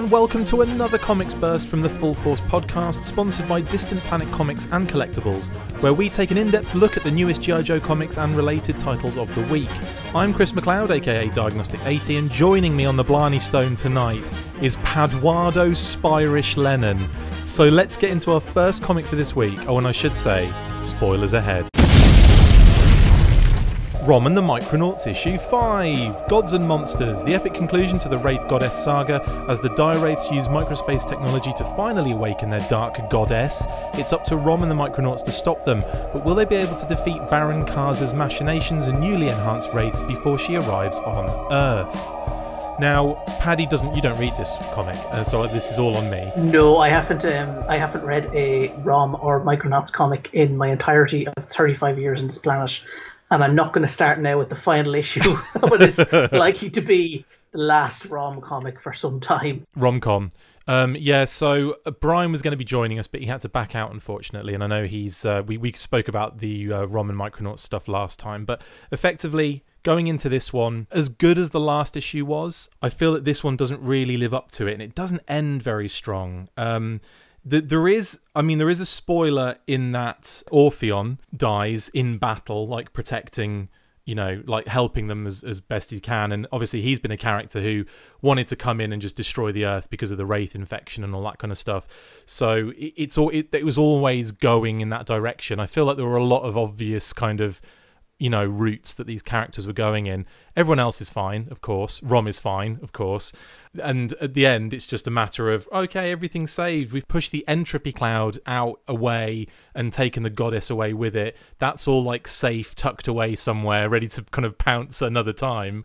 and welcome to another Comics Burst from the Full Force podcast, sponsored by Distant Planet Comics and Collectibles, where we take an in-depth look at the newest G.I. Joe comics and related titles of the week. I'm Chris McLeod, aka Diagnostic 80, and joining me on the Blarney Stone tonight is Paduardo Spirish Lennon. So let's get into our first comic for this week. Oh, and I should say, spoilers ahead. Rom and the Micronauts issue 5, Gods and Monsters, the epic conclusion to the Wraith Goddess saga as the Dire Wraiths use microspace technology to finally awaken their dark goddess. It's up to Rom and the Micronauts to stop them, but will they be able to defeat Baron Karza's machinations and newly enhanced Wraiths before she arrives on Earth? Now, Paddy you don't read this comic, so this is all on me. No, I haven't read a Rom or Micronauts comic in my entirety of 35 years on this planet. And I'm not going to start now with the final issue of what is likely to be the last Rom comic for some time. Rom-com. So Brian was going to be joining us, but he had to back out, unfortunately. And I know he's... we spoke about the Rom and Micronauts stuff last time. But effectively, going into this one, as good as the last issue was, I feel that this one doesn't really live up to it. And it doesn't end very strong. There is a spoiler in that Orpheon dies in battle, like protecting, like helping them as best he can. And obviously he's been a character who wanted to come in and just destroy the Earth because of the Wraith infection and all that kind of stuff. So it was always going in that direction. I feel like there were a lot of obvious kind of, routes that these characters were going in. Everyone else is fine, of course. Rom is fine, of course. And at the end, it's just a matter of, okay, everything's saved. We've pushed the entropy cloud away and taken the goddess away with it. That's all like safe, tucked away somewhere, ready to kind of pounce another time.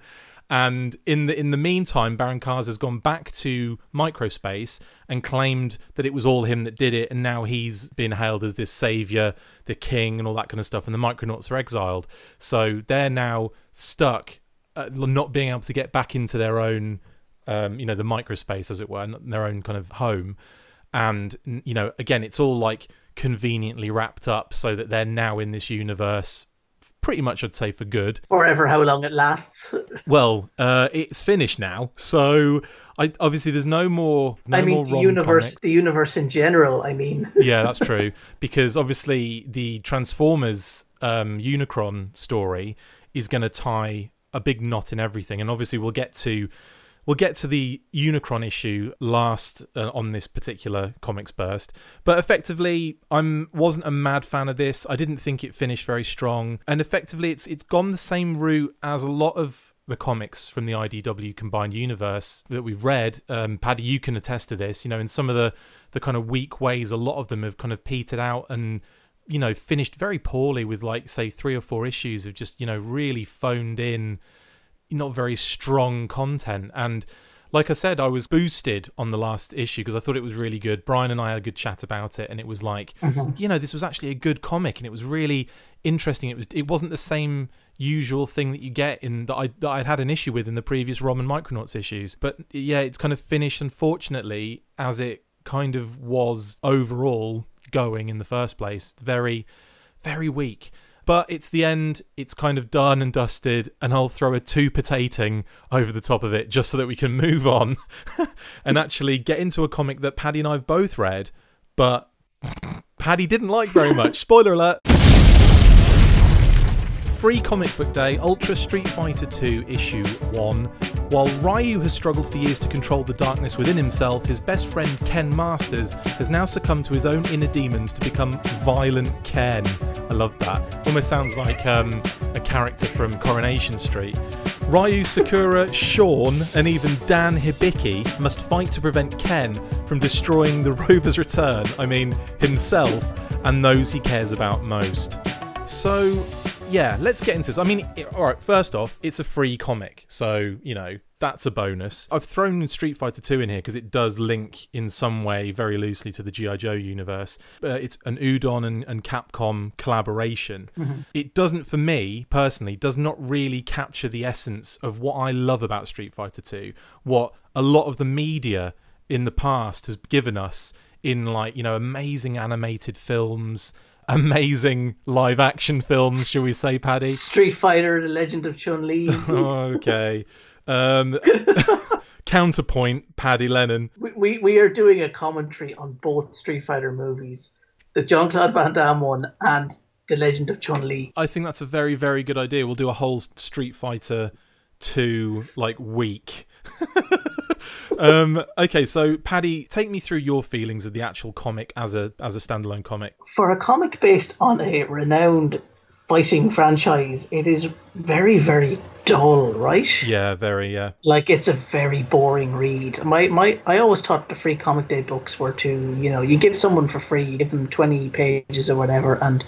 And in the meantime, Baron Karza has gone back to microspace and claimed that it was all him that did it, and now he's been hailed as this savior, the king, and all that kind of stuff, and the Micronauts are exiled. So they're now stuck, not being able to get back into their own, the microspace, as it were, their own kind of home. And, again, it's all like conveniently wrapped up so that they're now in this universe pretty much, I'd say, for good. Forever, how long it lasts. Well, it's finished now, so obviously there's no more. The universe in general. Yeah, that's true, because obviously the Transformers Unicron story is going to tie a big knot in everything, and obviously we'll get to the Unicron issue last on this particular Comics Burst. But effectively, wasn't a mad fan of this. I didn't think it finished very strong. And effectively, it's gone the same route as a lot of the comics from the IDW combined universe that we've read. Paddy, you can attest to this. In some of the kind of weak ways, a lot of them have kind of petered out and, finished very poorly with, like, say, 3 or 4 issues of just, really phoned in, not very strong content. And like I said, I was boosted on the last issue because I thought it was really good. Brian and I had a good chat about it, and it was like, this was actually a good comic, and it was really interesting. It wasn't the same usual thing that you get in that I'd had an issue with in the previous Rom and Micronauts issues. But yeah, it's kind of finished, unfortunately, as it kind of was overall going in the first place. Very, very weak. But it's the end, it's kind of done and dusted, and I'll throw a 2-potating over the top of it just so that we can move on and actually get into a comic that Paddy and I have both read, but Paddy didn't like very much. Spoiler alert. Free Comic Book Day, Ultra Street Fighter 2 Issue 1. While Ryu has struggled for years to control the darkness within himself, his best friend Ken Masters has now succumbed to his own inner demons to become Violent Ken. I love that. Almost sounds like a character from Coronation Street. Ryu, Sakura, Sean, and even Dan Hibiki must fight to prevent Ken from destroying the Rover's return, himself, and those he cares about most. So, yeah, let's get into this. Alright, first off, it's a free comic, so, that's a bonus. I've thrown Street Fighter 2 in here because it does link in some way very loosely to the G.I. Joe universe. It's an Udon and Capcom collaboration. It doesn't, for me, personally, does not really capture the essence of what I love about Street Fighter 2, what a lot of the media in the past has given us in, amazing animated films, amazing live action films, shall we say, Paddy? Street Fighter, The Legend of Chun-Li. Okay. Counterpoint, Paddy Lennon. We are doing a commentary on both Street Fighter movies, the Jean-Claude Van Damme one and The Legend of Chun-Li. I think that's a very, very good idea. We'll do a whole Street Fighter 2 week. Okay, so Paddy, take me through your feelings of the actual comic as a standalone comic. For a comic based on a renowned fighting franchise, it is very, very dull, right? Yeah, very, yeah. It's a very boring read. I always thought the free comic day books were you give someone for free, you give them 20 pages or whatever, and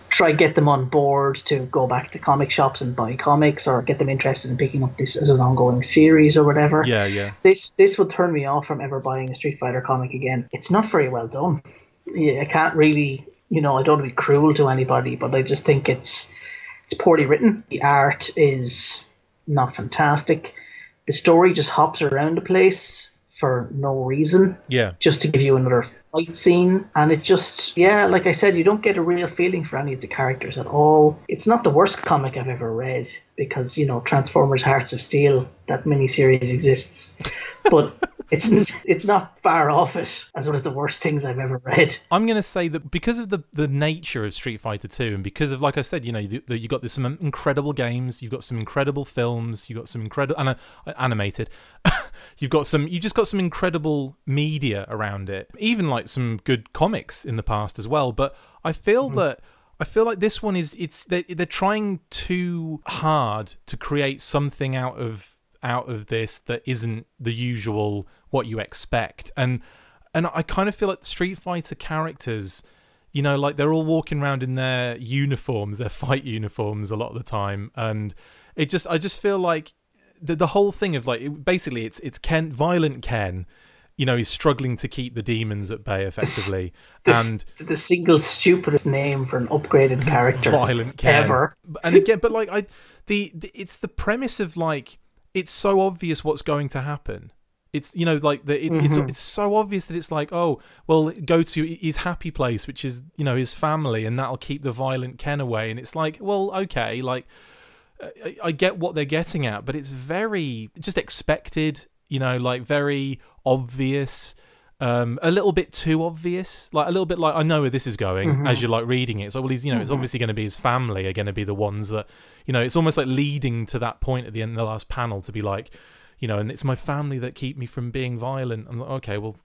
try get them on board to go back to comic shops and buy comics, or get them interested in picking up this as an ongoing series or whatever. Yeah, yeah. This would turn me off from ever buying a Street Fighter comic again. It's not very well done. Yeah, I can't really, I don't want to be cruel to anybody, but I just think it's poorly written. The art is not fantastic. The story just hops around the place for no reason. Yeah. Just to give you another fight scene. And it just, like I said, you don't get a real feeling for any of the characters at all. It's not the worst comic I've ever read, because, Transformers Hearts of Steel, that miniseries exists. But it's not far off it as one of the worst things I've ever read. I'm going to say that because of the nature of Street Fighter 2, and because of, like I said, you got some incredible games, you've got some incredible films, you've got some incredible animated. You just got some incredible media around it. Even some good comics in the past as well. But I feel like this one they're trying too hard to create something out of this that isn't the usual what you expect. And I kind of feel like Street Fighter characters, they're all walking around in their uniforms, their fight uniforms a lot of the time, and I just feel like the whole thing of basically it's Ken, violent Ken, he's struggling to keep the demons at bay effectively. And the single stupidest name for an upgraded character violent Ken ever. And again, but it's the premise of it's so obvious what's going to happen. It's it's so obvious that it's oh, well, go to his happy place, which is his family, and that'll keep the violent Ken away. And it's well, okay, I get what they're getting at, but it's very just expected, very obvious, a little bit too obvious, a little bit I know where this is going as you're reading it. So well, he's it's obviously going to be his family are going to be the ones that it's almost leading to that point at the end of the last panel to be and it's my family that keep me from being violent. I'm like, okay, well,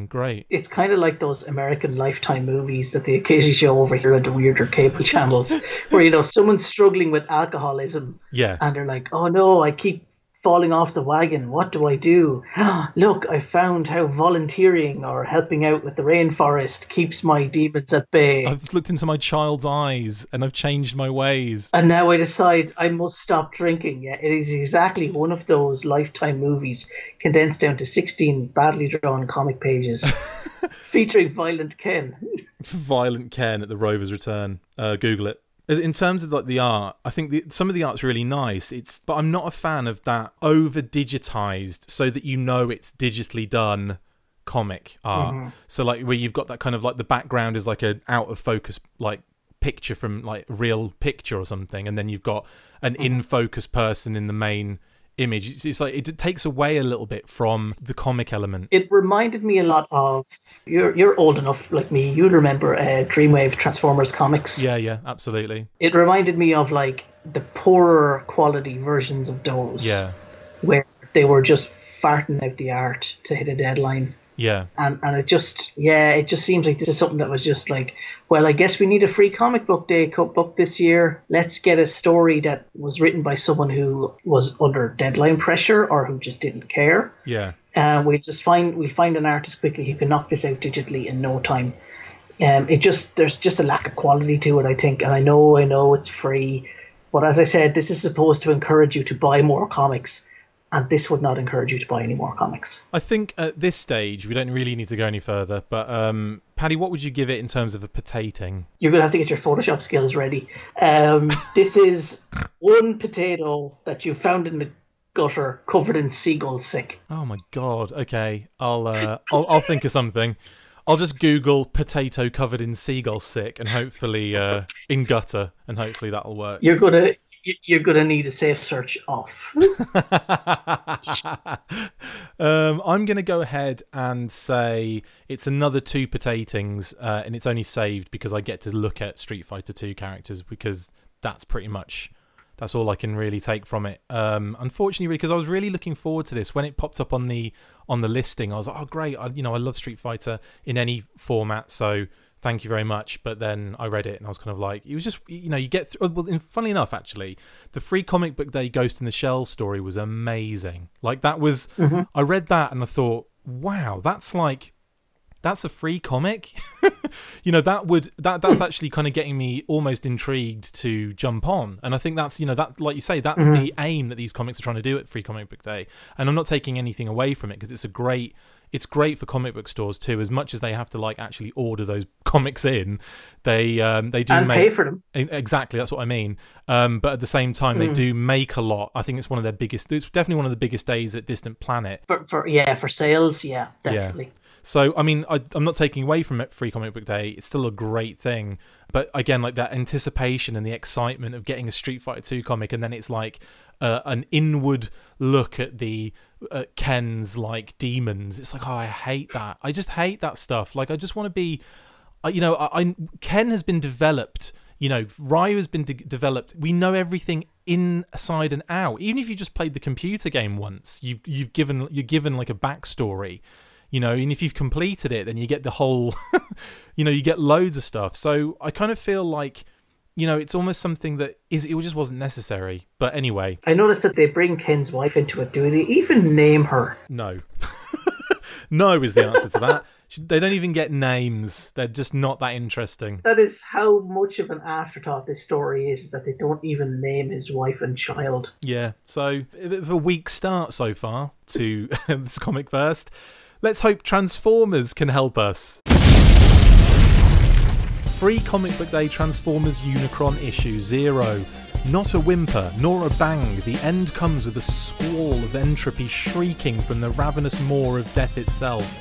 great. It's kind of like those American Lifetime movies that they occasionally show over here on the weirder cable channels, where someone's struggling with alcoholism, and they're like, oh no, I keep falling off the wagon. What do I do? Look, I found how volunteering or helping out with the rainforest keeps my demons at bay. I've looked into my child's eyes and I've changed my ways. And now I decide I must stop drinking. Yeah, it is exactly one of those Lifetime movies condensed down to 16 badly drawn comic pages featuring Violent Ken. Violent Ken at the Rover's Return. Google it. In terms of the art, I think some of the art's really nice. But I'm not a fan of that over digitized so that it's digitally done comic art. So where you've got that kind of the background is a out of focus picture from real picture or something, and then you've got an in focus person in the main image. It's it takes away a little bit from the comic element. It reminded me a lot of you're old enough like me, you'll remember Dreamwave Transformers comics. Yeah, absolutely. It reminded me of the poorer quality versions of those, where they were just farting out the art to hit a deadline. And it just seems like this is something that was just well, I guess we need a free comic book day book this year. Let's get a story that was written by someone who was under deadline pressure or who just didn't care. We'll find an artist quickly who can knock this out digitally in no time. There's just a lack of quality to it, I think. And I know it's free, but as I said, this is supposed to encourage you to buy more comics. And this would not encourage you to buy any more comics. I think at this stage, we don't really need to go any further. But Paddy, what would you give it in terms of a potating? You're going to have to get your Photoshop skills ready. This is one potato that you found in the gutter covered in seagull sick. Oh my God. Okay. I'll think of something. I'll just Google potato covered in seagull sick and hopefully in gutter, and hopefully that'll work. You're you're going to need a safe search off. I'm going to go ahead and say it's another 2 potatings, and it's only saved because I get to look at Street Fighter 2 characters, because that's all I can really take from it. Unfortunately, because I was really looking forward to this when it popped up on the listing. I was like, oh great, I love Street Fighter in any format, so thank you very much. But then I read it and I was kind of like, it was just, you get through. Well, and funnily enough, actually, the free comic book day Ghost in the Shell story was amazing. Like that was, I read that and I thought, wow, that's a free comic. That's actually kind of getting me almost intrigued to jump on. And I think that's, that, like you say, that's the aim that these comics are trying to do at Free Comic Book Day. And I'm not taking anything away from it, because it's great for comic book stores too. As much as they have to like actually order those comics in, they do and pay for them. Exactly, that's what I mean. But at the same time, they do make a lot. I think it's definitely one of the biggest days at Distant Planet for sales. Yeah, definitely. Yeah. So, I mean, I'm not taking away from it, Free Comic Book Day. It's still a great thing. But again, like that anticipation and the excitement of getting a Street Fighter 2 comic, and then it's like an inward look at the Ken's like demons. It's like, oh, I hate that. I just hate that stuff. Like, I just want to be, Ken has been developed. Ryu has been developed. We know everything inside and out. Even if you just played the computer game once, you're given like a backstory. And if you've completed it, then you get the whole, you get loads of stuff. So I kind of feel like, it's almost something that it just wasn't necessary. But anyway. I noticed that they bring Ken's wife into it. Do they even name her? No. No is the answer to that. They don't even get names. They're just not that interesting. That is how much of an afterthought this story is that they don't even name his wife and child. Yeah, so a bit of a weak start so far to this comic burst. Let's hope Transformers can help us. Free Comic Book Day Transformers Unicron Issue 0. Not a whimper, nor a bang, the end comes with a squall of entropy shrieking from the ravenous maw of death itself.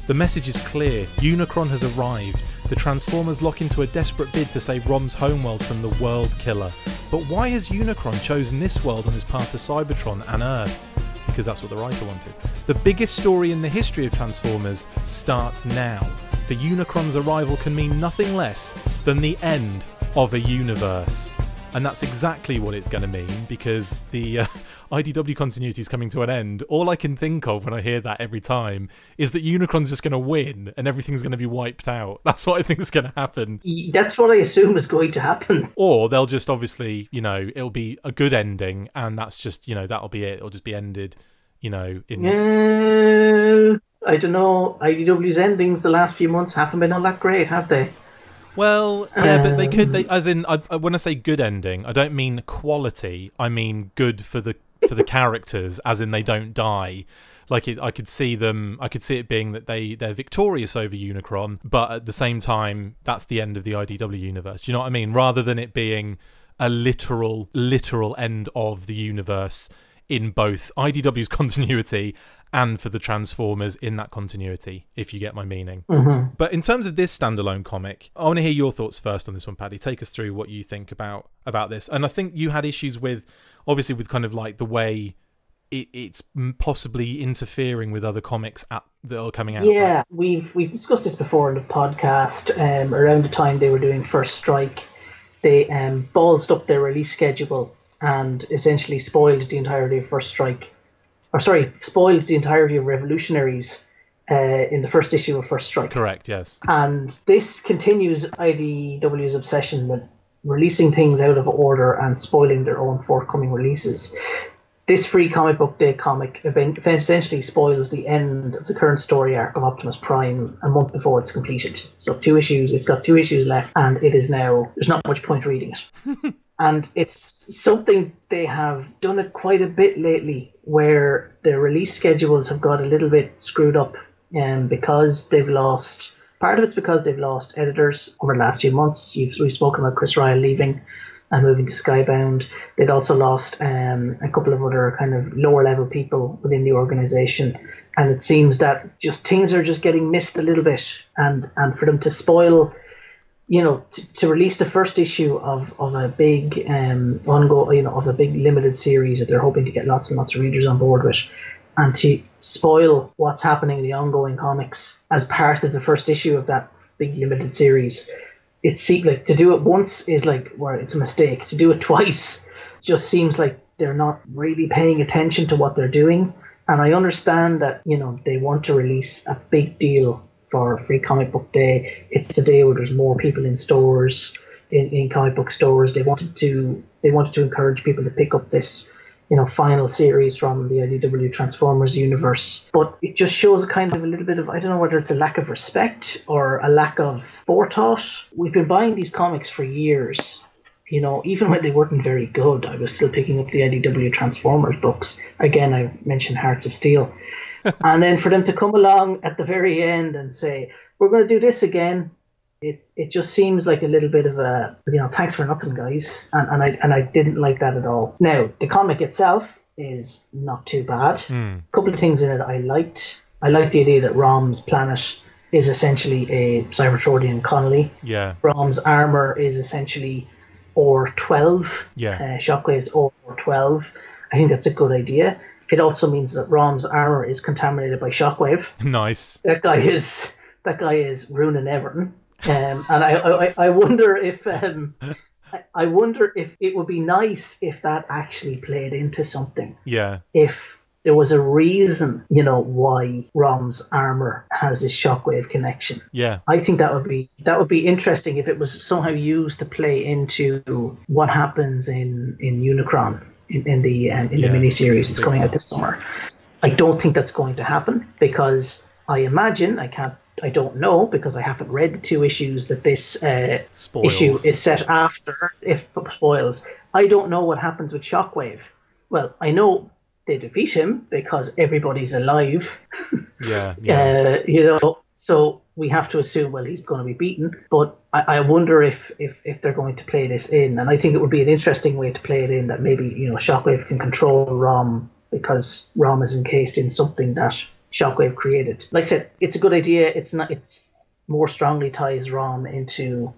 The message is clear, Unicron has arrived. The Transformers lock into a desperate bid to save Rom's homeworld from the World Killer. But why has Unicron chosen this world on his path to Cybertron and Earth? Because that's what the writer wanted. The biggest story in the history of Transformers starts now. For Unicron's arrival can mean nothing less than the end of a universe. And that's exactly what it's going to mean, because the IDW continuity is coming to an end. All I can think of when I hear that every time is that Unicron's just going to win and everything's going to be wiped out. That's what I think is going to happen. That's what I assume is going to happen. Or they'll just obviously, it'll be a good ending, and that's just, that'll be it. It'll just be ended, in... I don't know. IDW's endings the last few months haven't been all that great, have they? Well, yeah, but they could. As in, when I say good ending, I don't mean quality. I mean good for the characters, as in they don't die. Like I could see it being that they're victorious over Unicron, but at the same time, that's the end of the IDW universe. Do you know what I mean? Rather than it being a literal end of the universe in both IDW's continuity and for the Transformers in that continuity, if you get my meaning. Mm-hmm. But in terms of this standalone comic, I want to hear your thoughts first on this one, Paddy. Take us through what you think about this. And I think you had issues with kind of like the way it's possibly interfering with other comics that are coming out. Yeah, right? we've discussed this before in the podcast. Around the time they were doing First Strike, they ballsed up their release schedule and essentially spoiled the entirety of First Strike. Spoiled the entirety of Revolutionaries in the first issue of First Strike. Correct, yes. And this continues IDW's obsession with releasing things out of order and spoiling their own forthcoming releases. This Free Comic Book Day comic essentially spoils the end of the current story arc of Optimus Prime a month before it's completed. So it's got 2 issues left, and it is now, there's not much point reading it. And it's something they have done it quite a bit lately, where their release schedules have got a little bit screwed up, because they've lost, part of it's because they've lost editors over the last few months. We've spoken about Chris Ryle leaving and moving to Skybound. They'd also lost a couple of other kind of lower level people within the organization. And it seems that just things are just getting missed a little bit. And for them to spoil to release the first issue of a big ongoing, of a big limited series that they're hoping to get lots and lots of readers on board with, and to spoil what's happening in the ongoing comics as part of the first issue of that big limited series. It seems like to do it once is like, well, it's a mistake. To do it twice just seems like they're not really paying attention to what they're doing. And I understand that, they want to release a big deal for Free Comic Book Day. It's a day where there's more people in stores, in comic book stores. They wanted to encourage people to pick up this, final series from the IDW Transformers universe. But it just shows a little bit of, I don't know whether it's a lack of respect or a lack of forethought. We've been buying these comics for years. Even when they weren't very good, I was still picking up the IDW Transformers books. Again, I mentioned Hearts of Steel. And then for them to come along at the very end and say, we're going to do this again, it just seems like a little bit of a, thanks for nothing, guys. And I didn't like that at all. Now, the comic itself is not too bad. A couple of things in it I liked. I liked the idea that Rom's planet is essentially a Cybertronian Connolly. Yeah. Rom's armor is essentially Or-12. Yeah. Shockwave's Or-12. I think that's a good idea. It also means that Rom's armor is contaminated by Shockwave. Nice. That guy is ruining everything. And I wonder if it would be nice if that actually played into something. Yeah. If there was a reason, why Rom's armor has this Shockwave connection. Yeah. I think that would be interesting if it was somehow used to play into what happens in Unicron. In the miniseries it's coming out this summer. I don't think that's going to happen because I imagine, I don't know because I haven't read the 2 issues that this issue is set after, if spoils. I don't know what happens with Shockwave. Well, I know they defeat him because everybody's alive. Yeah. So we have to assume, well, he's going to be beaten. But I wonder if they're going to play this in. And I think it would be an interesting way to play it in, that maybe, Shockwave can control Rom because Rom is encased in something that Shockwave created. Like I said, it's a good idea. It's more strongly ties Rom into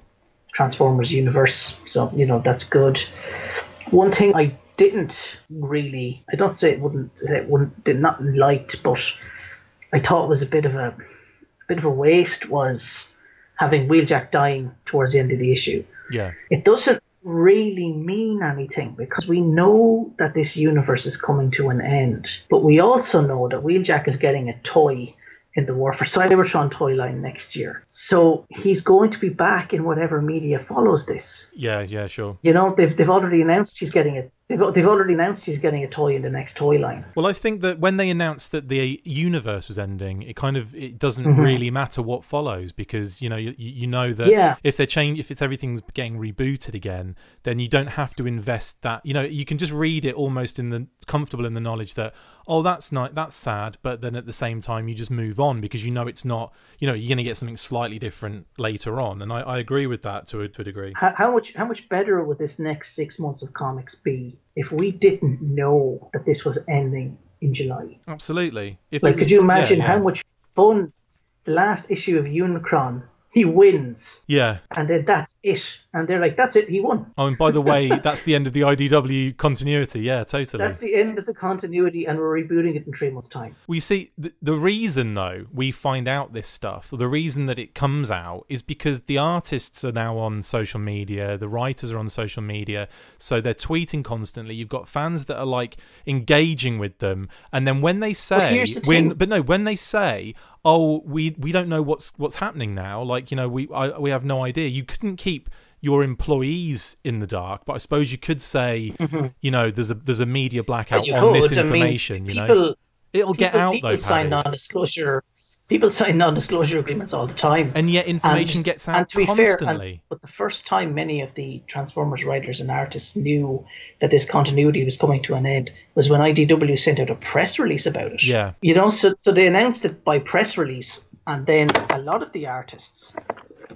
Transformers universe. So, that's good. One thing I didn't really, I don't say did not liked, but I thought was a bit of a waste was having Wheeljack dying towards the end of the issue. Yeah. It doesn't really mean anything because we know that this universe is coming to an end, but we also know that Wheeljack is getting a toy in the War for Cybertron toy line next year. So he's going to be back in whatever media follows this. Yeah, sure. They've already announced he's getting a They've already announced he's getting a toy in the next toy line. Well, I think that when they announced that the universe was ending, it doesn't really matter what follows because you know that if if everything's getting rebooted again, then you don't have to invest that. You can just read it almost comfortable in the knowledge that that's sad, but then at the same time you just move on because it's not. You're going to get something slightly different later on, and I agree with that to a degree. How much better would this next 6 months of comics be if we didn't know that this was ending in July? Absolutely. Could you imagine how much fun the last issue of Unicron, he wins. Yeah. And then that's it. And they're like, that's it, he won. Oh, and by the way, that's the end of the IDW continuity. Yeah, totally. That's the end of the continuity, and we're rebooting it in 3 months' time. We see, the reason, though, we find out this stuff, or the reason that it comes out, is because the artists are now on social media, the writers are on social media, so they're tweeting constantly. You've got fans that are, engaging with them, and then when they say... when they say... oh, we don't know what's happening now. We have no idea. You couldn't keep your employees in the dark, but I suppose you could say, there's a media blackout on this information. It'll get out though. People sign non-disclosure agreements all the time, and yet information gets out constantly. But the first time many of the Transformers writers and artists knew that this continuity was coming to an end was when IDW sent out a press release about it. Yeah, so they announced it by press release, and then a lot of the artists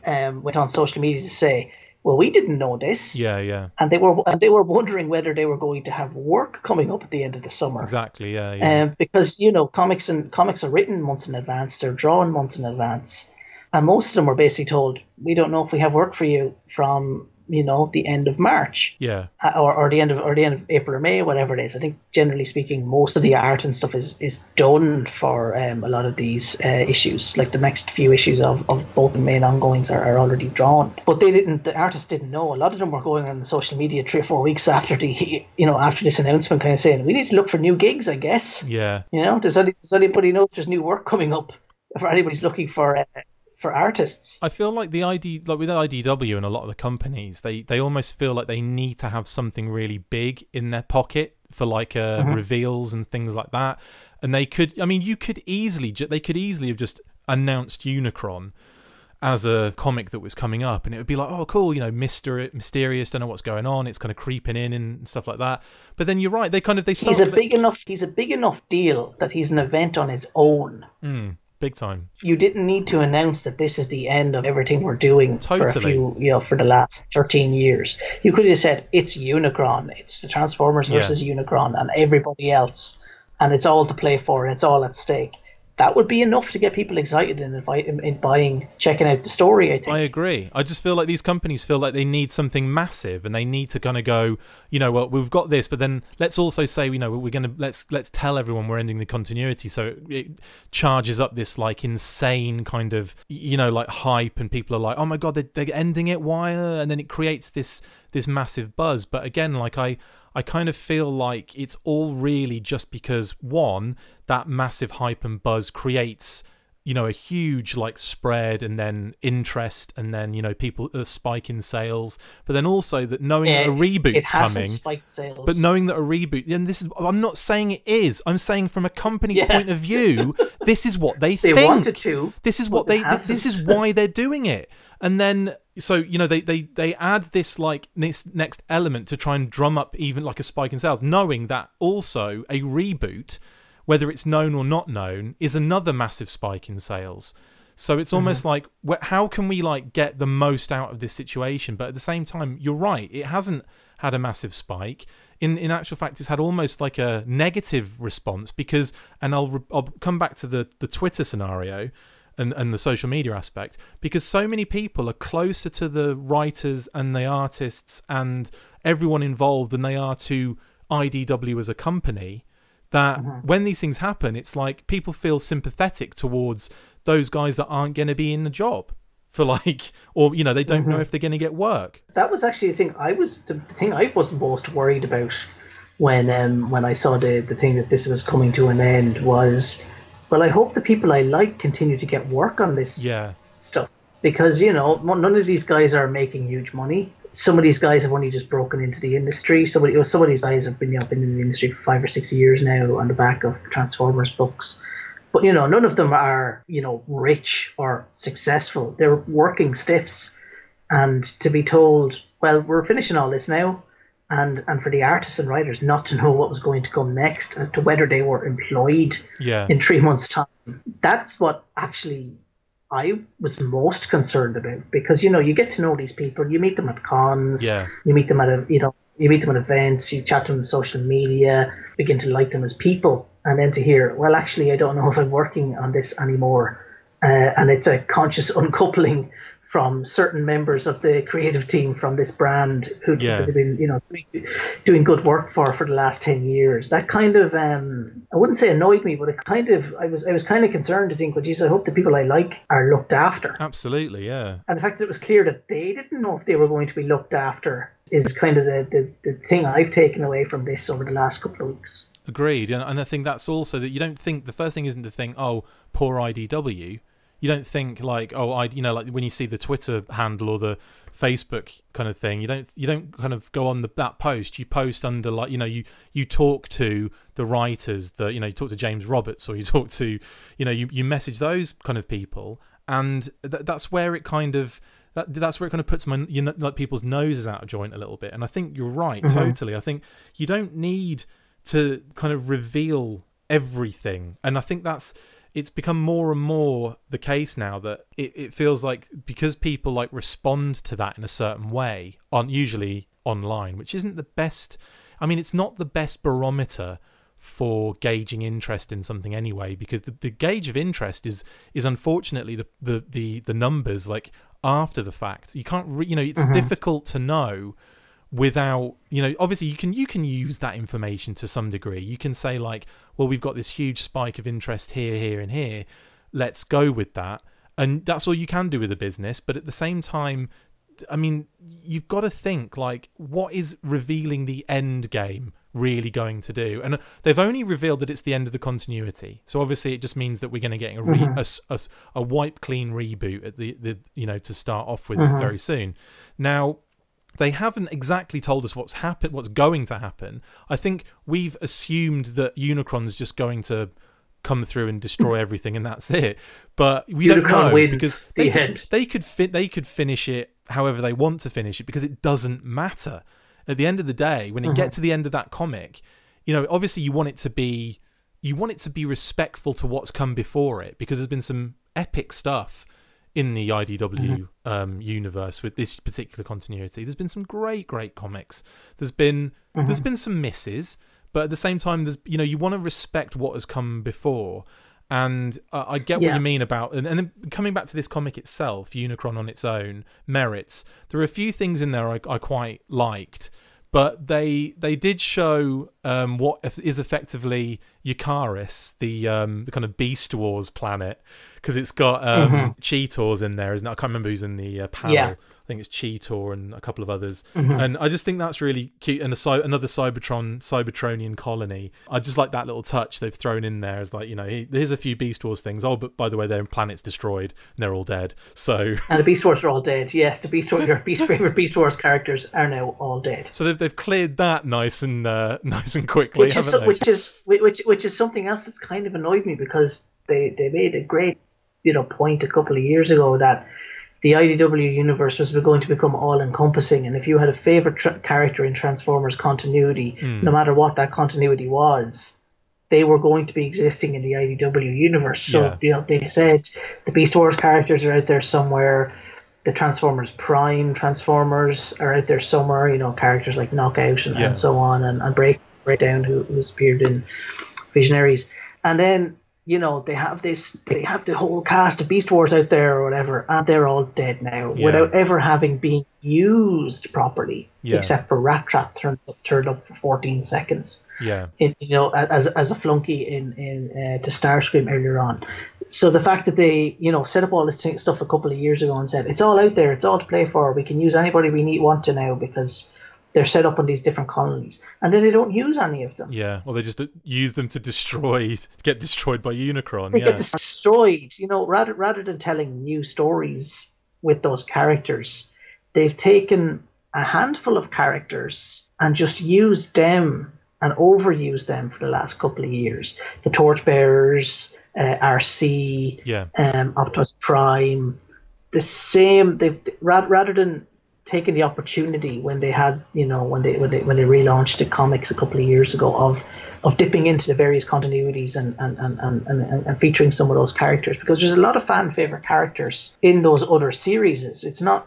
went on social media to say, well, we didn't know this. Yeah. And they were wondering whether they were going to have work coming up at the end of the summer. Exactly, yeah. Because, comics are written months in advance, they're drawn months in advance. And most of them were basically told, we don't know if we have work for you from, the end of March. Yeah. Or the end of April or May, whatever it is. I think generally speaking, most of the art and stuff is done for a lot of these issues. Like the next few issues of both the main ongoings are already drawn. But the artists didn't know. A lot of them were going on social media 3 or 4 weeks after after this announcement, kind of saying, we need to look for new gigs, I guess. Yeah. Does anybody know if there's new work coming up? If anybody's looking for artists. I feel like with IDW and a lot of the companies, they almost feel like they need to have something really big in their pocket for like reveals and things like that. And they could easily have just announced Unicron as a comic that was coming up, and it would be like, oh cool, mysterious, don't know what's going on, it's kind of creeping in and stuff like that. But then you're right, he's a big enough deal that he's an event on his own. Big time. You didn't need to announce that this is the end of everything we're doing for the last 13 years. You could have said it's Unicron, it's the Transformers versus Unicron and everybody else, and it's all to play for and it's all at stake. That would be enough to get people excited in checking out the story, I think. I agree. I just feel like these companies feel like they need something massive, and they need to kind of go, well, we've got this, but then let's also say, we're going to let's tell everyone we're ending the continuity, so it charges up this like insane kind of like hype, and people are like, oh my god, they're ending it, why? And then it creates this massive buzz. But again, like I kind of feel like it's all really just because, one, that massive hype and buzz creates, a huge like spread and then interest, and then, people spike in sales. But then also that knowing that a reboot's coming, spiked sales. But knowing that a reboot, and I'm not saying it is, I'm saying from a company's point of view, this is what they think. They wanted to. This is this is why they're doing it. And then, so, they add this next element to try and drum up even like a spike in sales, knowing that also a reboot, whether it's known or not known, is another massive spike in sales. So it's almost like, how can we like get the most out of this situation? But at the same time, you're right, it hasn't had a massive spike. In actual fact, it's had almost like a negative response because, and I'll come back to the Twitter scenario, and the social media aspect, because so many people are closer to the writers and the artists and everyone involved than they are to IDW as a company, that when these things happen, it's like people feel sympathetic towards those guys that aren't going to be in the job for like, or they don't know if they're going to get work. That was actually the thing I was most worried about when I saw the thing that this was coming to an end was, well, I hope the people I like continue to get work on this stuff, because none of these guys are making huge money. Some of these guys have only just broken into the industry. Some of these guys have been in the industry for 5 or 6 years now on the back of Transformers books. But none of them are rich or successful. They're working stiffs, and to be told, well, we're finishing all this now, and for the artists and writers not to know what was going to come next as to whether they were employed in 3 months' time. That's what actually I was most concerned about, because you get to know these people, you meet them at cons, you meet them at you meet them at events, you chat to them on social media, begin to like them as people, and then to hear, well, actually, I don't know if I'm working on this anymore, and it's a conscious uncoupling from certain members of the creative team from this brand who've been, doing good work for the last 10 years. That kind of, I wouldn't say annoyed me, but it kind of, I was kind of concerned to think, well, geez, I hope the people I like are looked after. Absolutely, yeah. And the fact that it was clear that they didn't know if they were going to be looked after is kind of the thing I've taken away from this over the last couple of weeks. Agreed. And I think that's also that you don't think, the first thing isn't to think, oh, poor IDW. You don't think like, oh, like when you see the Twitter handle or the Facebook kind of thing, you don't kind of go on that post. You post under like, you talk to the writers, you talk to James Roberts, or you talk to, you message those kind of people, and that's where it kind of that's where it kind of puts like people's noses out of joint a little bit. And I think you're right, totally. I think you don't need to kind of reveal everything, and I think it's become more and more the case now that it feels like, because people like respond to that in a certain way, usually online, which isn't the best. I mean, it's not the best barometer for gauging interest in something anyway, because the gauge of interest is unfortunately the numbers like after the fact. You can't it's difficult to know without, obviously you can use that information to some degree. You can say like, well, we've got this huge spike of interest here and here, let's go with that, and that's all you can do with a business. But at the same time, I mean, you've got to think like, what is revealing the end game really going to do? And they've only revealed that it's the end of the continuity, so obviously it just means that we're going to get a wipe clean reboot at the to start off with very soon. Now, they haven't exactly told us what's going to happen. I think we've assumed that Unicron's just going to come through and destroy everything and that's it, but we don't know, because they could finish it however they want to finish it, because it doesn't matter. At the end of the day, when it gets to the end of that comic, obviously you want it to be respectful to what's come before it, because there's been some epic stuff in the IDW universe with this particular continuity. There's been some great comics. There's been some misses, but at the same time, there's you want to respect what has come before. And I get what you mean about, and then coming back to this comic itself, Unicron on its own merits. There are a few things in there I quite liked, but they did show what is effectively Eucharis, the kind of Beast Wars planet, because it's got Cheetors in there, isn't it? I can't remember who's in the panel. Yeah. I think it's Cheetor and a couple of others, and I just think that's really cute. And another Cybertronian colony. I just like that little touch they've thrown in there. As like, here's a few Beast Wars things. Oh, but by the way, their planet's destroyed and they're all dead. So and the Beast Wars are all dead. Yes, the Beast Wars, your favorite Beast Wars characters are now all dead. So they've cleared that nice and quickly, which is something else that's kind of annoyed me, because they made a great point a couple of years ago that the IDW universe was going to become all-encompassing, and if you had a favorite character in Transformers continuity, no matter what that continuity was, they were going to be existing in the IDW universe. So they said the Beast Wars characters are out there somewhere, the Transformers Prime Transformers are out there somewhere, characters like Knockout and so on, and Breakdown, who's appeared in Visionaries, and then they have the whole cast of Beast Wars out there or whatever, and they're all dead now without ever having been used properly, except for Rat Trap turned up for 14 seconds. Yeah, as a flunky in to Starscream earlier on. So the fact that they set up all this stuff a couple of years ago and said it's all out there, it's all to play for, we can use anybody we want to now, because they're set up on these different colonies, and then they don't use any of them. Yeah, well, they just use them to get destroyed by Unicron. They get destroyed. Rather than telling new stories with those characters, they've taken a handful of characters and just used them and overused them for the last couple of years. The Torchbearers, RC, Optimus Prime, the same. They've rather than taking the opportunity when they had, when they relaunched the comics a couple of years ago of dipping into the various continuities and featuring some of those characters, because there's a lot of fan favorite characters in those other series. It's not,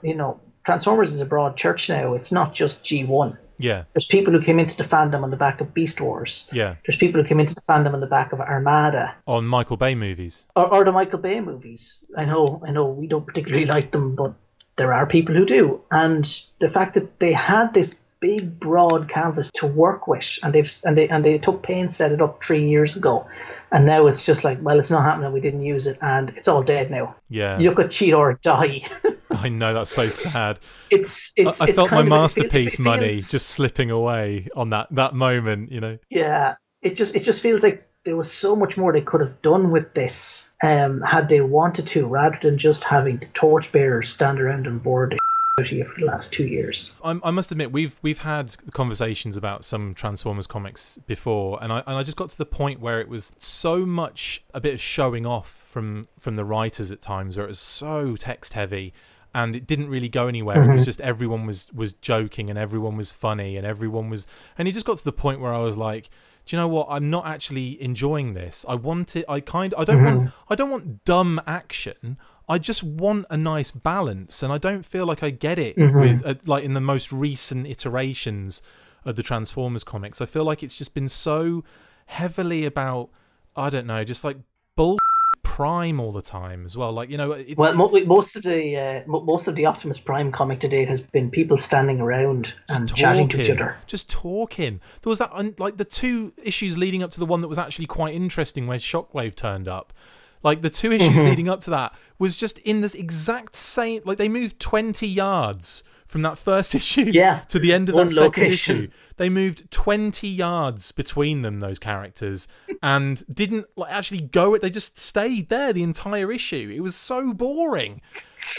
Transformers is a broad church now. It's not just G1. Yeah. There's people who came into the fandom on the back of Beast Wars. Yeah. There's people who came into the fandom on the back of Armada. On Michael Bay movies. Or the Michael Bay movies. I know we don't particularly like them, but there are people who do. And the fact that they had this big broad canvas to work with, and they took pains to set it up 3 years ago, and now it's just like, well, it's not happening, we didn't use it, and it's all dead now. Yeah. You look at Cheetor die. I know, that's so sad. I felt my masterpiece money just slipping away on that moment, Yeah. It just feels like there was so much more they could have done with this, had they wanted to, rather than just having the torchbearers stand around and board for the last 2 years. I must admit, we've had conversations about some Transformers comics before, and I just got to the point where it was so much a bit of showing off from the writers at times, where it was so text heavy, and it didn't really go anywhere. It was just everyone was joking, and everyone was funny, and it just got to the point where I was like, do you know what? I'm not actually enjoying this. I don't want dumb action. I just want a nice balance, and I don't feel like I get it with like in the most recent iterations of the Transformers comics. I feel like it's just been so heavily about, I don't know, just like bull Prime all the time as well. Like, you know, well, most of the Optimus Prime comic to date has been people standing around and chatting to each other, just talking. There was that, like, the 2 issues leading up to the one that was actually quite interesting, where Shockwave turned up. Like, the 2 issues leading up to that was just in this exact same, like, they moved 20 yards from that first issue to the end of that second issue. They moved 20 yards between them, those characters, and didn't like actually go. They just stayed there the entire issue. It was so boring.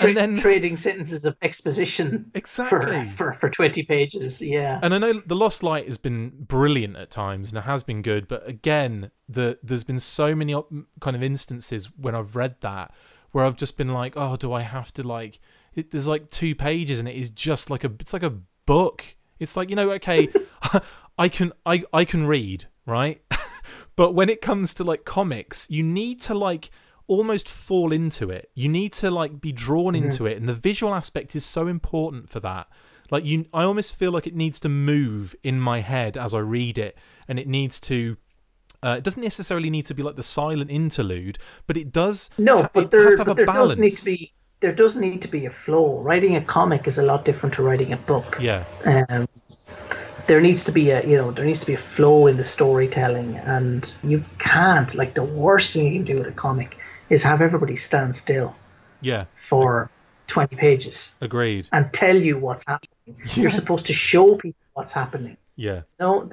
And then trading sentences of exposition exactly for 20 pages. Yeah. And I know The Lost Light has been brilliant at times and it has been good, but again, there's been so many kind of instances when I've read that where I've just been like, oh, do I have to like? There's like 2 pages and it is just like it's like a book. It's like, you know, okay, I can read, right? But when it comes to like comics, you need to like almost fall into it. You need to like be drawn into it, and the visual aspect is so important for that. Like I almost feel like it needs to move in my head as I read it, and it needs to. It doesn't necessarily need to be like the silent interlude, but it does. No, but there does need to be. There does need to be a flow. Writing a comic is a lot different to writing a book. Yeah. There needs to be a flow in the storytelling, and you can't, like, the worst thing you can do with a comic is have everybody stand still. Yeah. For 20 pages. Agreed. And tell you what's happening. Yeah. You're supposed to show people what's happening. Yeah. You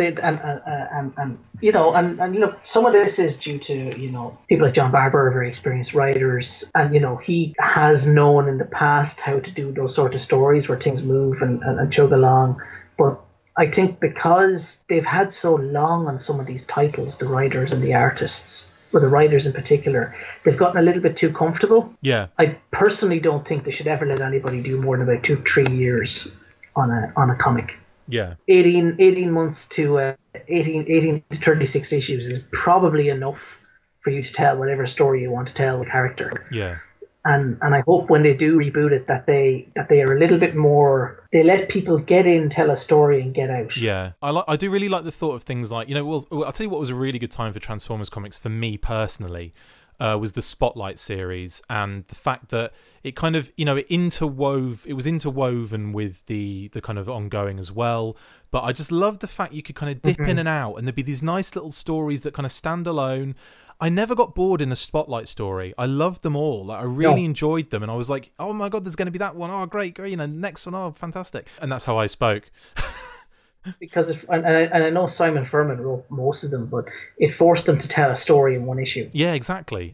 know, and some of this is due to, you know, people like John Barber are very experienced writers, and, you know, he has known in the past how to do those sort of stories where things move and chug along. But I think because they've had so long on some of these titles, the writers and the artists, or the writers in particular, they've gotten a little bit too comfortable. Yeah. I personally don't think they should ever let anybody do more than about 2-3 years on a comic. Yeah. 18 months to 18 to 36 issues is probably enough for you to tell whatever story you want to tell the character. Yeah. And I hope when they do reboot it that they are a little bit more, they let people get in, tell a story and get out. Yeah. I do really like the thought of things like, you know, well, I'll tell you what was a really good time for Transformers comics for me personally. Was the Spotlight series, and the fact that it kind of, you know, it was interwoven with the kind of ongoing as well. But I just loved the fact you could kind of dip in and out, and there'd be these nice little stories that kind of stand alone. I never got bored in a Spotlight story. I loved them all. Like, I really enjoyed them, and I was like, oh my god, there's going to be that one. Oh, great, you know, next one, oh, fantastic. And that's how I spoke. Because and I know Simon Furman wrote most of them, but it forced them to tell a story in one issue. Yeah, exactly.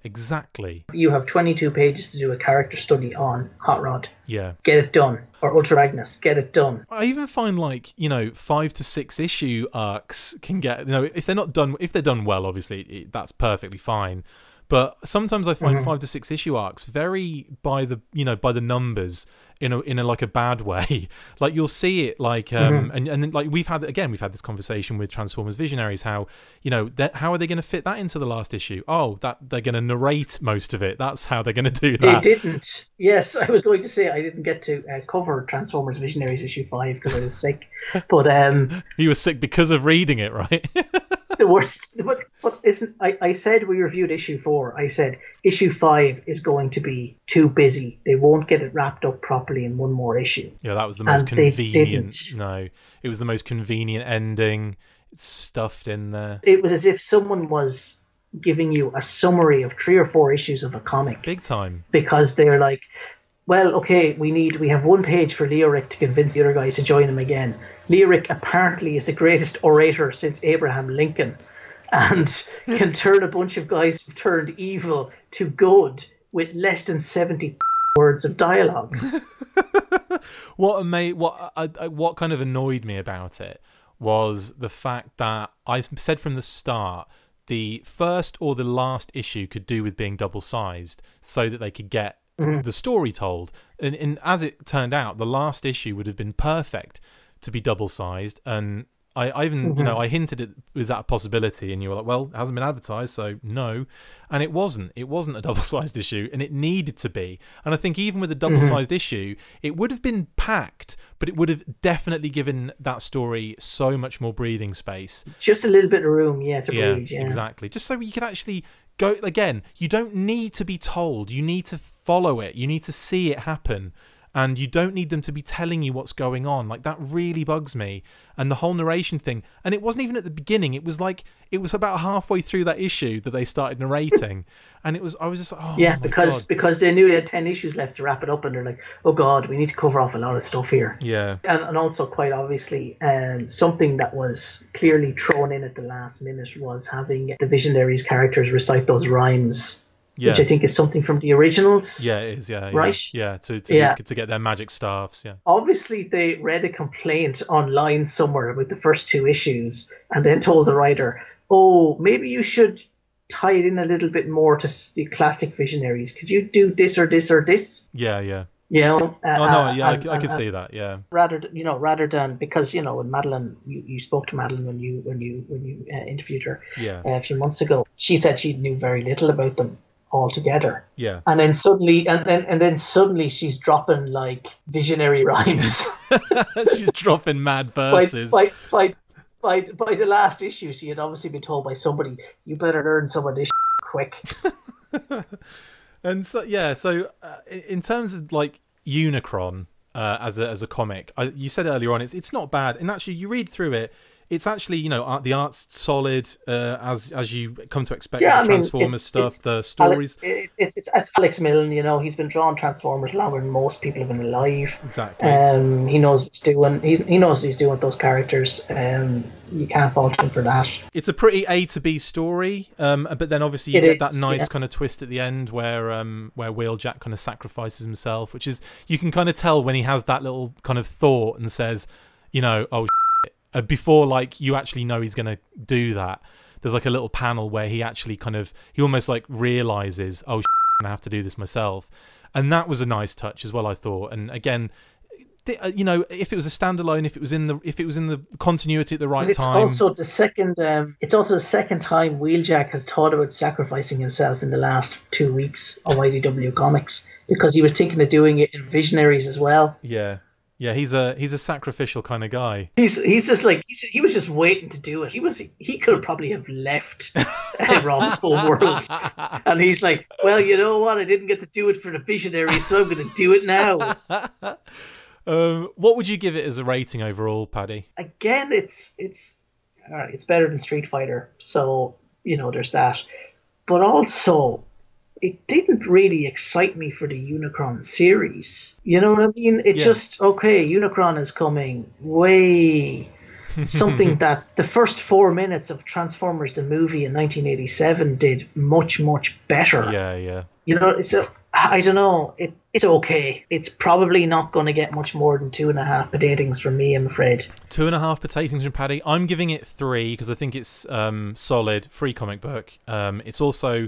You have 22 pages to do a character study on Hot Rod. Yeah. Get it done. Or Ultra Magnus. Get it done. I even find, like, you know, 5 to 6 issue arcs can get, you know, if they're done well, obviously that's perfectly fine. But sometimes I find 5 to 6 issue arcs very by the numbers in a like a bad way. Like, you'll see it like and then, like, we've had this conversation with Transformers Visionaries, how, you know, how are they going to fit that into the last issue? Oh, that they're going to narrate most of it. That's how they're going to do that. They didn't. Yes, I was going to say I didn't get to cover Transformers Visionaries issue 5 because I was sick. But you were sick because of reading it, right? The worst, but isn't, I said we reviewed issue 4. I said issue 5 is going to be too busy. They won't get it wrapped up properly in one more issue. Yeah, that was the most convenient. No, it was the most convenient ending. It's stuffed in there. It was as if someone was giving you a summary of 3 or 4 issues of a comic. Big time. Because they're like, well, okay, we have 1 page for Leoric to convince the other guys to join him again. Leoric apparently is the greatest orator since Abraham Lincoln, and can turn a bunch of guys who've turned evil to good with less than 70 words of dialogue. What kind of annoyed me about it was the fact that I said from the start the first or the last issue could do with being double-sized so that they could get the story told. And as it turned out, the last issue would have been perfect to be double-sized, and I even, I hinted it was that a possibility, and you were like, well, it hasn't been advertised, so no. And it wasn't. It wasn't a double-sized issue, and it needed to be. And I think even with a double-sized issue, it would have been packed, but it would have definitely given that story so much more breathing space. Just a little bit of room, to breathe. Yeah, exactly. Just so you could actually go, again, you don't need to be told. You need to follow it. You need to see it happen. And you don't need them to be telling you what's going on. Like, that really bugs me. And the whole narration thing. And it wasn't even at the beginning. It was about halfway through that issue that they started narrating. And I was just like, oh, yeah, because they knew they had 10 issues left to wrap it up. And they're like, oh, God, we need to cover off a lot of stuff here. Yeah. And also, quite obviously, something that was clearly thrown in at the last minute was having the Visionaries characters recite those rhymes. Yeah. Which I think is something from the originals. Yeah, it is. Yeah, right. Yeah, to get their magic staffs. Yeah. Obviously, they read a complaint online somewhere about the first 2 issues, and then told the writer, "Oh, maybe you should tie it in a little bit more to the classic Visionaries. Could you do this or this or this?" Yeah, yeah. I could see that. Yeah. Rather than because when Madeline, you spoke to Madeline when you interviewed her a few months ago, she said she knew very little about them altogether. Yeah. And then suddenly she's dropping like visionary rhymes. She's dropping mad verses. By the last issue, she had obviously been told by somebody, you better learn some of this quick. And so in terms of like Unicron as a comic, you said earlier on it's not bad, and actually you read through it, it's actually the art's solid as you come to expect. The Transformers stuff, the stories. It's Alex Milne. He's been drawing Transformers longer than most people have been alive. Exactly. He knows what he's doing. He knows what he's doing with those characters. You can't fault him for that. It's a pretty A to B story, but then obviously you get that nice kind of twist at the end where Wheeljack kind of sacrifices himself, which is, you can kind of tell when he has that little kind of thought and says, oh. Before like you actually know he's going to do that, there's like a little panel where he actually he almost like realizes, oh, I'm gonna have to do this myself, and that was a nice touch as well, I thought. And again, if it was a standalone, if it was in the continuity at the right time. It's also the second time Wheeljack has thought about sacrificing himself in the last 2 weeks of IDW Comics, because he was thinking of doing it in Visionaries as well. Yeah. Yeah, he's a sacrificial kind of guy. He's just like he was just waiting to do it. He could probably have left Rob's whole world, and he's like, well, you know what? I didn't get to do it for the Visionaries, so I'm going to do it now. What would you give it as a rating overall, Paddy? Again, it's all right. It's better than Street Fighter, so there's that. But also, it didn't really excite me for the Unicron series. You know what I mean? Just, okay, Unicron is coming. Way. Something that the first 4 minutes of Transformers the movie in 1987 did much, much better. Yeah. I don't know. It's okay. It's probably not going to get much more than 2.5 potatings from me, I'm afraid. 2.5 potatings from Paddy. I'm giving it 3 because I think it's solid, free comic book. It's also...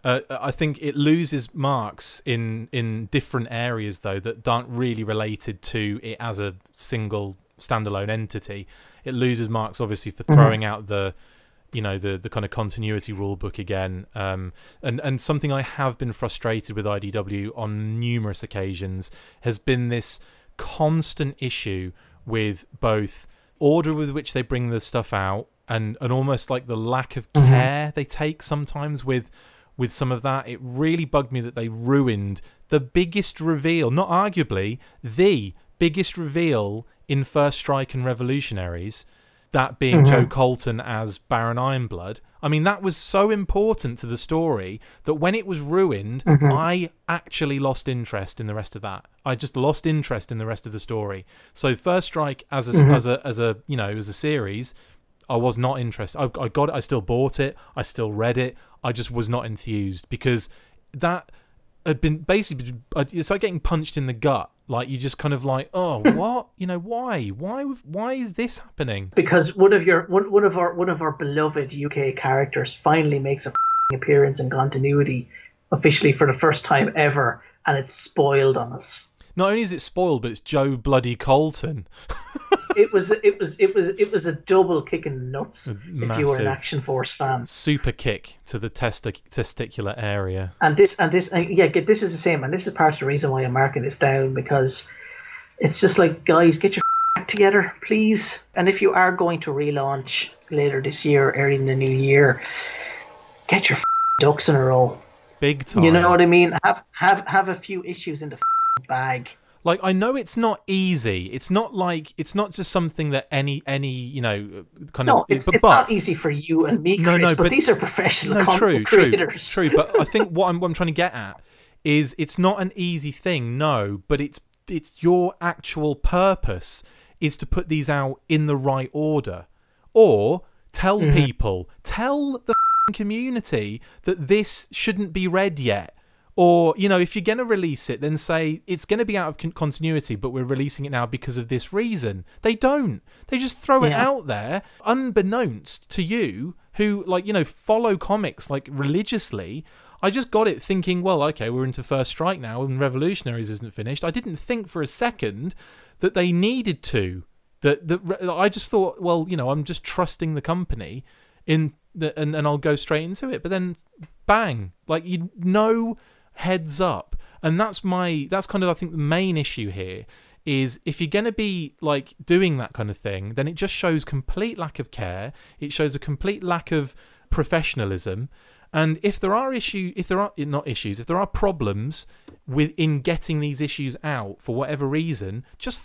I think it loses marks in different areas, though, that aren't really related to it as a single standalone entity. It loses marks, obviously, for throwing out the kind of continuity rule book again. And something I have been frustrated with IDW on numerous occasions has been this constant issue with both order with which they bring the stuff out and almost like the lack of care they take sometimes with some of that. It really bugged me that they ruined the biggest reveal, not arguably, the biggest reveal in First Strike and Revolutionaries, that being Joe Colton as Baron Ironblood. I mean, that was so important to the story that when it was ruined, I actually lost interest in the rest of that. I just lost interest in the rest of the story. So First Strike as a series, I was not interested. I got it. I still bought it. I still read it. I just was not enthused because that had been basically, it's like getting punched in the gut. Like, you just kind of like, oh, what? Why is this happening? Because one of our beloved UK characters finally makes a appearance in continuity officially for the first time ever, and it's spoiled on us. not only is it spoiled, but it's Joe bloody Colton. It was a double kick in the nuts if you were an Action Force fan. Super kick to the testicular area. And this is the same, and this is part of the reason why I'm marking this down, because it's just like, guys, get your act together, please. And if you are going to relaunch later this year, early in the new year, get your ducks in a row. Big time. You know what I mean? Have a few issues in the bag. Like, I know it's not easy. It's not just something that any kind of. It's not easy for you and me, Chris, but these are professional content creators. True. But I think what I'm trying to get at is it's not an easy thing, no, but it's your actual purpose is to put these out in the right order, or tell people, tell the community that this shouldn't be read yet. Or, if you're going to release it, then say it's going to be out of continuity, but we're releasing it now because of this reason. They don't. They just throw it out there, unbeknownst to you, who, follow comics, religiously. I just got it thinking, well, okay, we're into First Strike now, and Revolutionaries isn't finished. I didn't think for a second that they needed to. I just thought, well, I'm just trusting the company, and I'll go straight into it. But then, bang, heads up. And that's kind of, I think, the main issue here is if you're going to be doing that kind of thing, then it just shows complete lack of care. It shows a complete lack of professionalism. And if there are problems in getting these issues out for whatever reason, just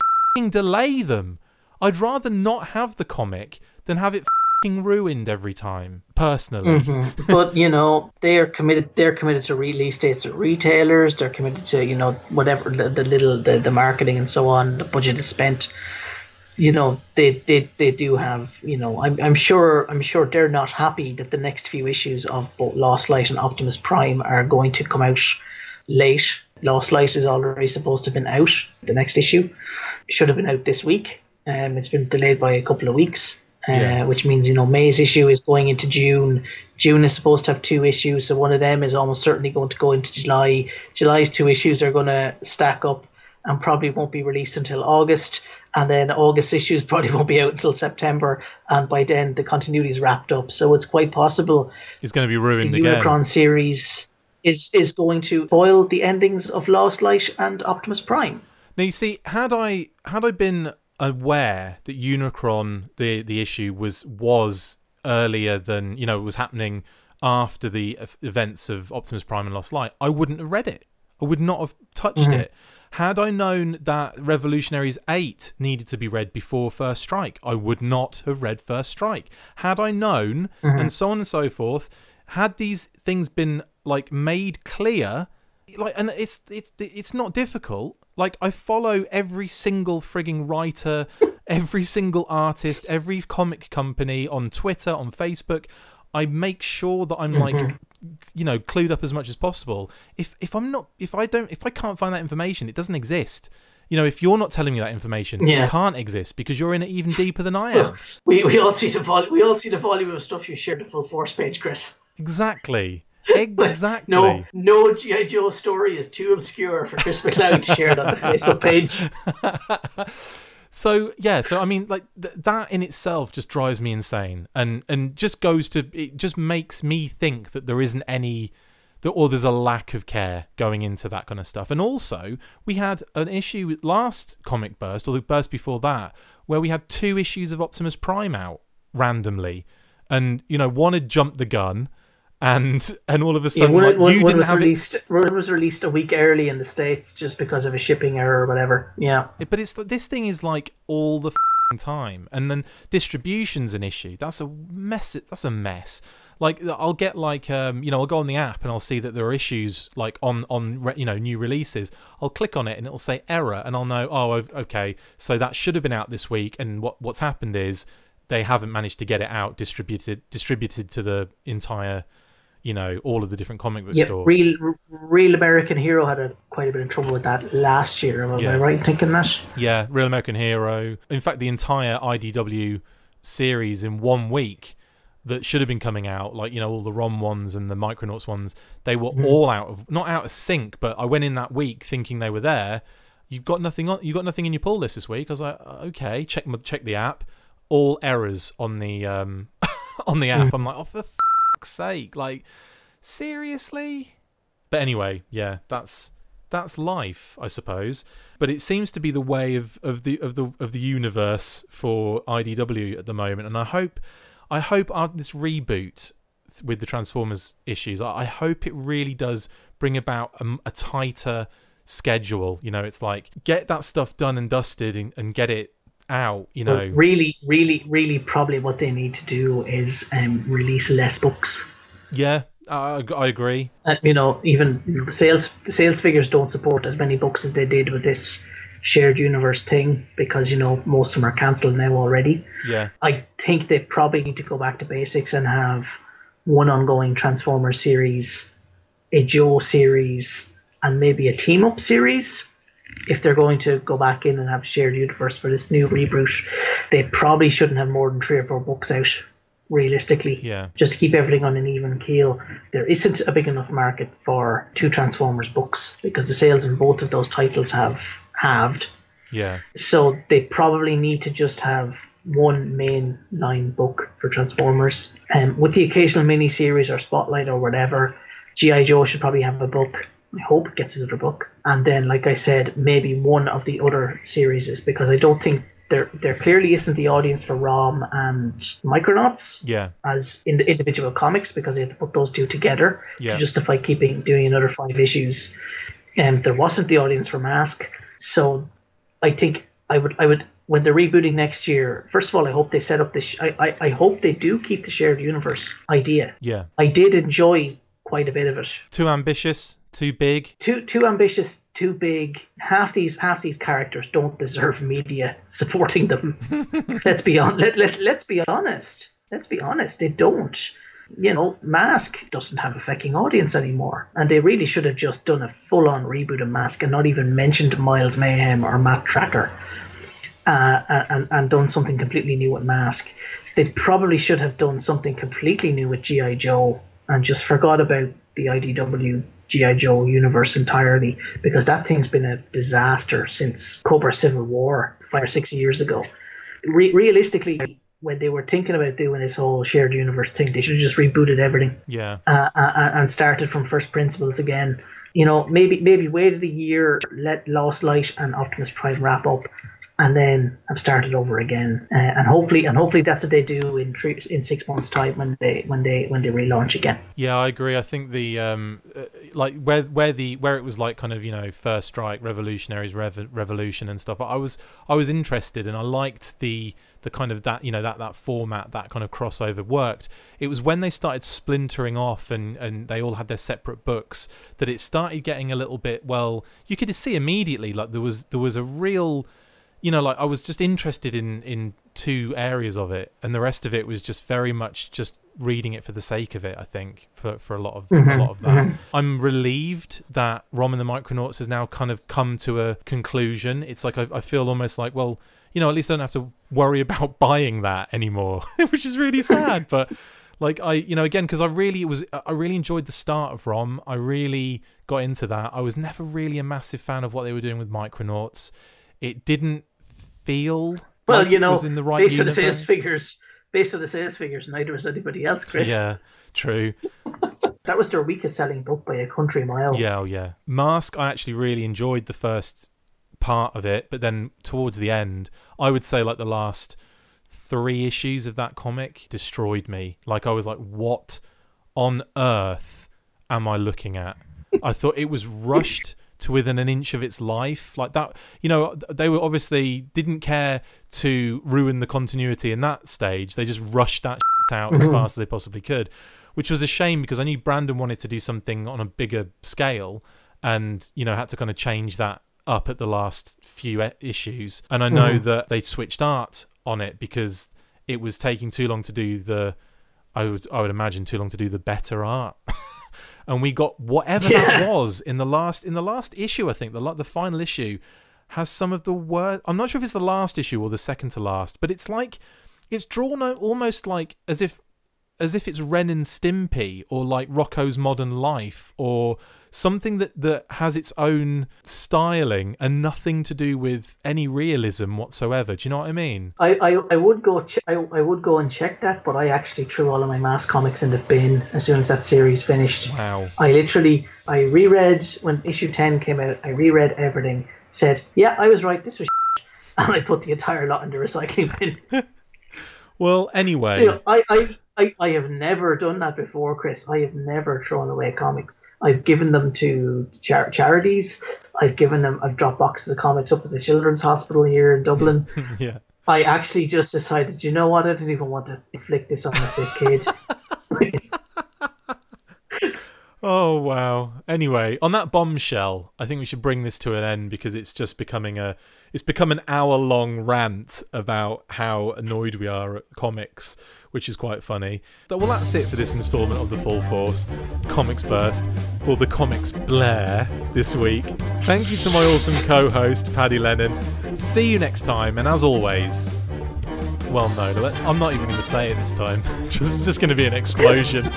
delay them. I'd rather not have the comic than have it ruined every time, personally. But they're committed to release dates at retailers. They're committed to whatever the marketing and so on. The budget is spent. They do have. I'm sure they're not happy that the next few issues of both Lost Light and Optimus Prime are going to come out late. Lost Light is already supposed to have been out. The next issue should have been out this week. It's been delayed by a couple of weeks. Which means May's issue is going into June. June is supposed to have 2 issues, so one of them is almost certainly going to go into July. July's 2 issues are going to stack up and probably won't be released until August, and then August issues probably won't be out until September, and by then the continuity is wrapped up. So it's quite possible it's going to be ruined the again. Unicron series is going to spoil the endings of Lost Light and Optimus Prime. Now you see, had I been aware that Unicron, the issue was earlier than was happening after the events of Optimus Prime and Lost Light, I wouldn't have read it. I would not have touched it. Had I known that Revolutionaries 8 needed to be read before First Strike, I would not have read First Strike. Had I known, and so on and so forth, had these things been made clear, and it's not difficult. I follow every single frigging writer, every single artist, every comic company on Twitter, on Facebook. I make sure that I'm clued up as much as possible. If I can't find that information, it doesn't exist. If you're not telling me that information, it can't exist because you're in it even deeper than I am. We all see the volume of stuff you shared the full force page, Chris. Exactly. No G.I. Joe story is too obscure for Chris McLeod to share it on the Facebook page. So I mean, that in itself just drives me insane, and just makes me think that there isn't or there's a lack of care going into that kind of stuff. And also, we had an issue with last comic burst, or the burst before that, where we had 2 issues of Optimus Prime out randomly, and one had jumped the gun. And all of a sudden, one was released a week early in the States just because of a shipping error or whatever. Yeah, but this thing is all the time, and then distribution's an issue. That's a mess. I'll get I'll go on the app and I'll see that there are issues on new releases. I'll click on it and it'll say error, and I'll know, oh, okay, so that should have been out this week, and what's happened is they haven't managed to get it out distributed to the entire. All of the different comic book stores. Real American Hero had quite a bit of trouble with that last year. Am I right in thinking that? Yeah, Real American Hero. In fact, the entire IDW series in 1 week that should have been coming out, all the ROM ones and the Micronauts ones, they were all not out of sync, but I went in that week thinking they were there. you've got nothing on. You got nothing in your pull list this week. I was like, okay, check the app. All errors on the on the app. I'm like, oh, for fuck's sake, like seriously. But anyway, yeah, that's life, I suppose. But it seems to be the way of the universe for IDW at the moment, and I hope this reboot with the Transformers issues, I hope it really does bring about a tighter schedule. You know, it's like, get that stuff done and dusted and get it out, you know. But really probably what they need to do is release less books. Yeah, I agree. You know, even the sales figures don't support as many books as they did with this shared universe thing, because, you know, most of them are cancelled now already. Yeah. I think they probably need to go back to basics and have one ongoing Transformers series, a Joe series, and maybe a team-up series. If they're going to go back in and have shared universe for this new reboot, they probably shouldn't have more than 3 or 4 books out, realistically. Yeah. Just to keep everything on an even keel. There isn't a big enough market for 2 Transformers books, because the sales in both of those titles have halved. Yeah. So they probably need to just have one main line book for Transformers, with the occasional mini-series or spotlight or whatever. G.I. Joe should probably have a book. I hope it gets another book. And then, like I said, maybe one of the other series, because I don't think there clearly isn't the audience for ROM and Micronauts, as in the individual comics, because they have to put those two together to justify doing another 5 issues. There wasn't the audience for Mask. So I think I would when they're rebooting next year, first of all, I hope they set up this. I hope they do keep the shared universe idea. Yeah, I did enjoy quite a bit of it. Too ambitious, too big. Too ambitious, too big. Half these characters don't deserve media supporting them. Let's be honest. Let's be honest. Let's be honest. They don't. You know, Mask doesn't have a fucking audience anymore, and they really should have just done a full-on reboot of Mask and not even mentioned Miles Mayhem or Matt Tracker, and done something completely new with Mask. They probably should have done something completely new with G.I. Joe and just forgot about the IDW G.I. Joe universe entirely, because that thing's been a disaster since Cobra Civil War 5 or 6 years ago. Realistically, when they were thinking about doing this whole shared universe thing, they should have just rebooted everything. Yeah. And started from first principles again. You know, maybe waited a year, let Lost Light and Optimus Prime wrap up, and then have started over again. And hopefully that's what they do in 6 months' time when they relaunch again. Yeah, I agree. I think the like where it was like kind of, you know, First Strike, Revolutionaries, Revolution and stuff. I was interested, and I liked the kind of that, you know, that format, that kind of crossover worked. It was when they started splintering off and they all had their separate books that it started getting a little bit, well, you could see immediately like there was a real, you know, like I was just interested in 2 areas of it, and the rest of it was just very much just reading it for the sake of it, I think, for a lot of that. I'm relieved that Rom and the Micronauts has now kind of come to a conclusion. It's like I feel almost like, well, you know, at least I don't have to worry about buying that anymore, which is really sad. But like you know, again, because I really enjoyed the start of Rom. I really got into that. I was never really a massive fan of what they were doing with Micronauts. It didn't feel well, like you know, it was in the right based universe. Based on the sales figures, neither was anybody else, Chris. Yeah, true. That was their weakest selling book by a country mile. Yeah, oh yeah. Mask, I actually really enjoyed the first part of it, but then towards the end, I would say like the last 3 issues of that comic destroyed me. Like I was like, what on earth am I looking at? I thought it was rushed to within an inch of its life, like that. You know, they were obviously didn't care to ruin the continuity in that stage. They just rushed that out as fast as they possibly could, which was a shame, because I knew Brandon wanted to do something on a bigger scale, and, you know, had to kind of change that up at the last few issues. And I know that they switched art on it because it was taking too long to do the, I would imagine, too long to do the better art. And we got whatever that was in the last issue. I think the final issue has some of the worst. I'm not sure if it's the last issue or the second to last, but it's like it's drawn out almost like as if as if it's Ren and Stimpy or like Rocco's Modern Life or something that has its own styling and nothing to do with any realism whatsoever. Do you know what I mean? I would go I would go and check that, but I actually threw all of my mass comics in the bin as soon as that series finished. Wow. I reread when issue 10 came out. I reread everything. Said, yeah, I was right. This was shit, and I put the entire lot in the recycling bin. Well, anyway, so I have never done that before, Chris. I have never thrown away comics. I've given them to charities. I've dropped boxes of comics up at the Children's Hospital here in Dublin. yeah. I actually just decided, you know what? I didn't even want to inflict this on a sick kid. Oh, wow. Anyway, on that bombshell, I think we should bring this to an end because it's just become an hour-long rant about how annoyed we are at comics, which is quite funny. Well, that's it for this instalment of the Full Force Comics Burst, or the Comics Blair, this week. Thank you to my awesome co-host, Paddy Lennon. See you next time, and as always... Well, no, I'm not even going to say it this time. It's just going to be an explosion.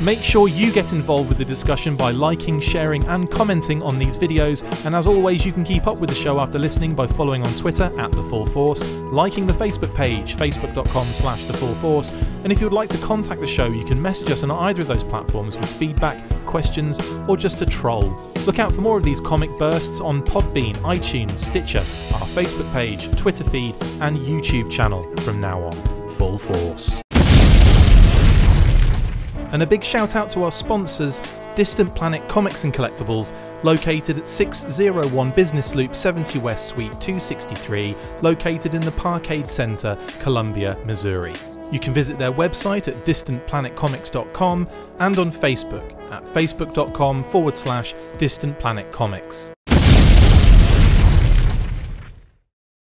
Make sure you get involved with the discussion by liking, sharing and commenting on these videos, and as always you can keep up with the show after listening by following on Twitter @TheFullForce, liking the Facebook page facebook.com/TheFullForce, and if you would like to contact the show you can message us on either of those platforms with feedback, questions or just a troll. Look out for more of these comic bursts on Podbean, iTunes, Stitcher, our Facebook page, Twitter feed and YouTube channel from now on. Full Force. And a big shout out to our sponsors, Distant Planet Comics and Collectibles, located at 601 Business Loop 70 West Suite 263, located in the Parkade Center, Columbia, Missouri. You can visit their website at distantplanetcomics.com and on Facebook at facebook.com/distantplanetcomics.